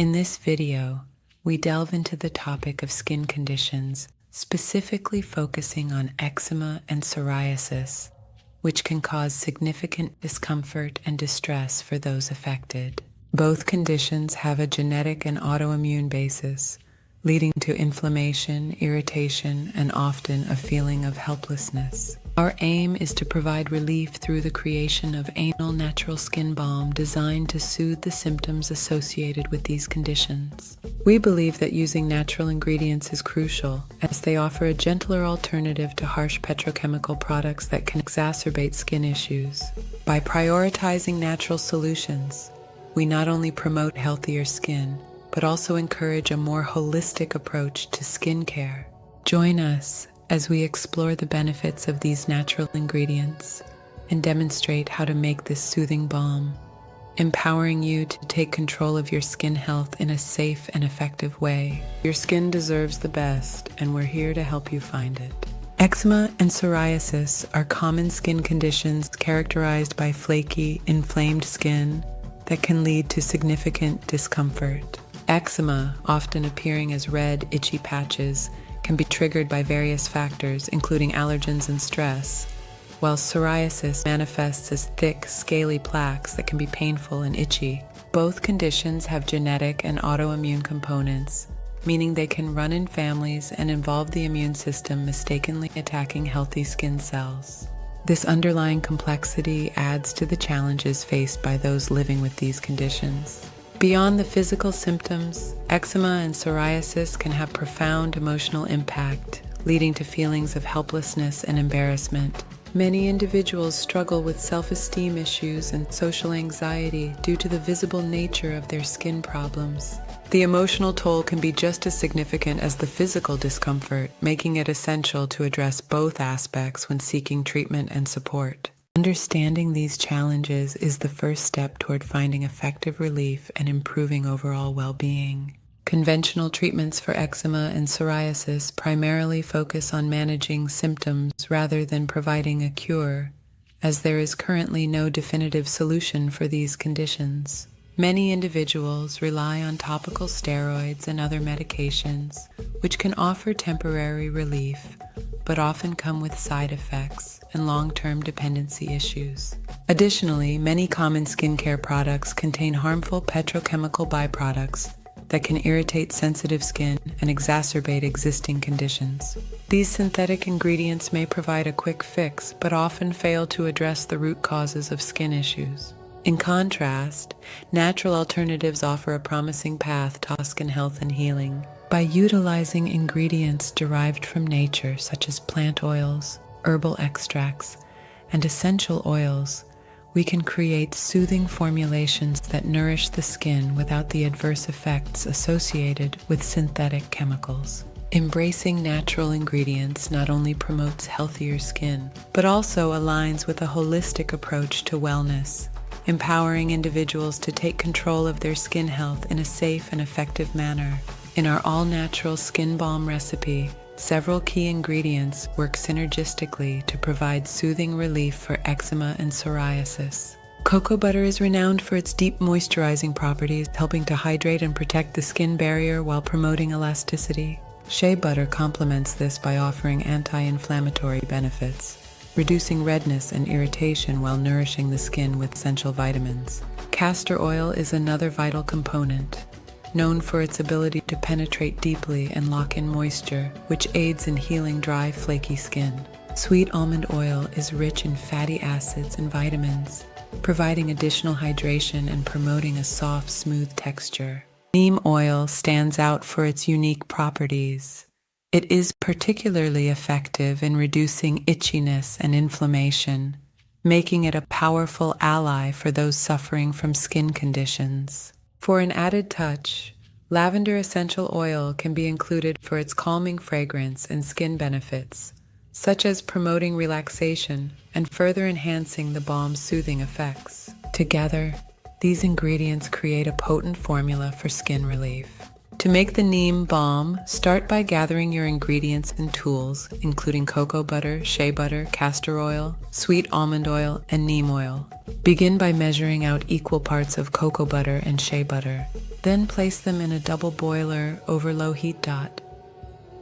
In this video, we delve into the topic of skin conditions, specifically focusing on eczema and psoriasis, which can cause significant discomfort and distress for those affected. Both conditions have a genetic and autoimmune basis, leading to inflammation, irritation, and often a feeling of helplessness. Our aim is to provide relief through the creation of anal natural skin balm designed to soothe the symptoms associated with these conditions. We believe that using natural ingredients is crucial, as they offer a gentler alternative to harsh petrochemical products that can exacerbate skin issues. By prioritizing natural solutions, we not only promote healthier skin, but also encourage a more holistic approach to skincare. Join us as we explore the benefits of these natural ingredients and demonstrate how to make this soothing balm, empowering you to take control of your skin health in a safe and effective way. Your skin deserves the best, and we're here to help you find it. Eczema and psoriasis are common skin conditions characterized by flaky, inflamed skin that can lead to significant discomfort. Eczema, often appearing as red, itchy patches, can be triggered by various factors, including allergens and stress, while psoriasis manifests as thick, scaly plaques that can be painful and itchy. Both conditions have genetic and autoimmune components, meaning they can run in families and involve the immune system mistakenly attacking healthy skin cells. This underlying complexity adds to the challenges faced by those living with these conditions. Beyond the physical symptoms, eczema and psoriasis can have profound emotional impact, leading to feelings of helplessness and embarrassment. Many individuals struggle with self-esteem issues and social anxiety due to the visible nature of their skin problems. The emotional toll can be just as significant as the physical discomfort, making it essential to address both aspects when seeking treatment and support. Understanding these challenges is the first step toward finding effective relief and improving overall well-being. Conventional treatments for eczema and psoriasis primarily focus on managing symptoms rather than providing a cure, as there is currently no definitive solution for these conditions. Many individuals rely on topical steroids and other medications, which can offer temporary relief, but often come with side effects and long-term dependency issues. Additionally, many common skincare products contain harmful petrochemical byproducts that can irritate sensitive skin and exacerbate existing conditions. These synthetic ingredients may provide a quick fix, but often fail to address the root causes of skin issues. In contrast, natural alternatives offer a promising path to skin health and healing. By utilizing ingredients derived from nature, such as plant oils, herbal extracts, and essential oils, we can create soothing formulations that nourish the skin without the adverse effects associated with synthetic chemicals. Embracing natural ingredients not only promotes healthier skin, but also aligns with a holistic approach to wellness, empowering individuals to take control of their skin health in a safe and effective manner. In our all-natural skin balm recipe, several key ingredients work synergistically to provide soothing relief for eczema and psoriasis. Cocoa butter is renowned for its deep moisturizing properties, helping to hydrate and protect the skin barrier while promoting elasticity. Shea butter complements this by offering anti-inflammatory benefits, reducing redness and irritation while nourishing the skin with essential vitamins. Castor oil is another vital component, known for its ability to penetrate deeply and lock in moisture, which aids in healing dry, flaky skin. Sweet almond oil is rich in fatty acids and vitamins, providing additional hydration and promoting a soft, smooth texture. Neem oil stands out for its unique properties. It is particularly effective in reducing itchiness and inflammation, making it a powerful ally for those suffering from skin conditions. For an added touch, lavender essential oil can be included for its calming fragrance and skin benefits, such as promoting relaxation and further enhancing the balm's soothing effects. Together, these ingredients create a potent formula for skin relief. To make the neem balm, start by gathering your ingredients and tools, including cocoa butter, shea butter, castor oil, sweet almond oil, and neem oil. Begin by measuring out equal parts of cocoa butter and shea butter. Then place them in a double boiler over low heat.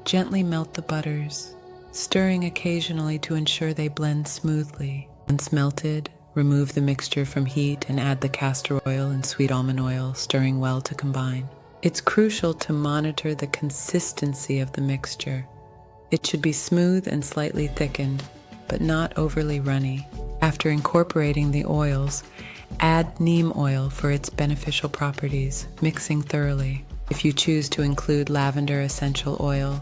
Gently melt the butters, stirring occasionally to ensure they blend smoothly. Once melted, remove the mixture from heat and add the castor oil and sweet almond oil, stirring well to combine. It's crucial to monitor the consistency of the mixture. It should be smooth and slightly thickened, but not overly runny. After incorporating the oils, add neem oil for its beneficial properties, mixing thoroughly. If you choose to include lavender essential oil,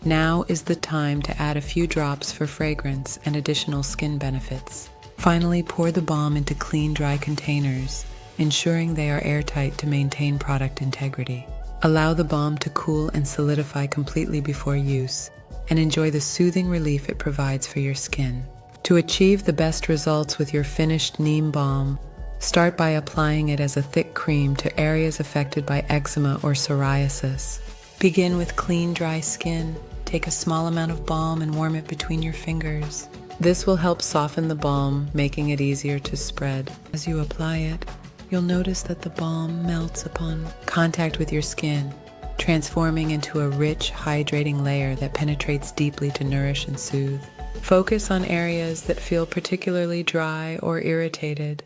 now is the time to add a few drops for fragrance and additional skin benefits. Finally, pour the balm into clean, dry containers, ensuring they are airtight to maintain product integrity. Allow the balm to cool and solidify completely before use, and enjoy the soothing relief it provides for your skin. To achieve the best results with your finished neem balm, start by applying it as a thick cream to areas affected by eczema or psoriasis. Begin with clean, dry skin. Take a small amount of balm and warm it between your fingers. This will help soften the balm, making it easier to spread. As you apply it, you'll notice that the balm melts upon contact with your skin, transforming into a rich, hydrating layer that penetrates deeply to nourish and soothe. Focus on areas that feel particularly dry or irritated,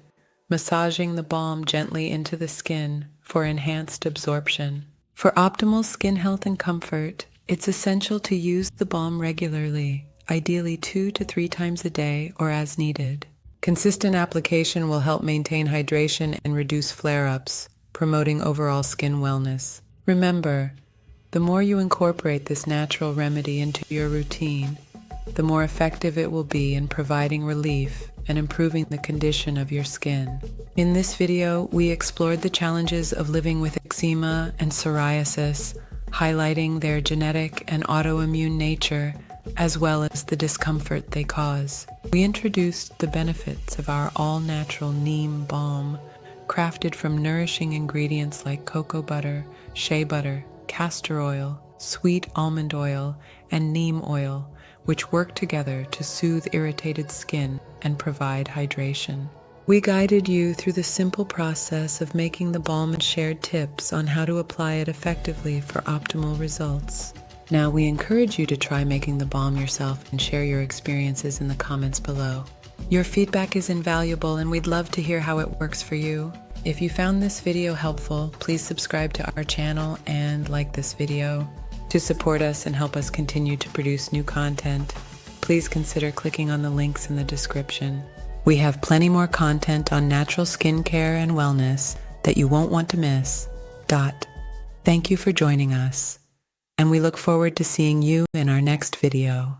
massaging the balm gently into the skin for enhanced absorption. For optimal skin health and comfort, it's essential to use the balm regularly, ideally 2 to 3 times a day or as needed. Consistent application will help maintain hydration and reduce flare-ups, promoting overall skin wellness. Remember, the more you incorporate this natural remedy into your routine, the more effective it will be in providing relief and improving the condition of your skin. In this video, we explored the challenges of living with eczema and psoriasis, highlighting their genetic and autoimmune nature, as well as the discomfort they cause. We introduced the benefits of our all-natural neem balm, crafted from nourishing ingredients like cocoa butter, shea butter, castor oil, sweet almond oil, and neem oil, which work together to soothe irritated skin and provide hydration. We guided you through the simple process of making the balm and shared tips on how to apply it effectively for optimal results. Now we encourage you to try making the balm yourself and share your experiences in the comments below. Your feedback is invaluable and we'd love to hear how it works for you. If you found this video helpful, please subscribe to our channel and like this video. To support us and help us continue to produce new content, please consider clicking on the links in the description. We have plenty more content on natural skincare and wellness that you won't want to miss. Thank you for joining us, and we look forward to seeing you in our next video.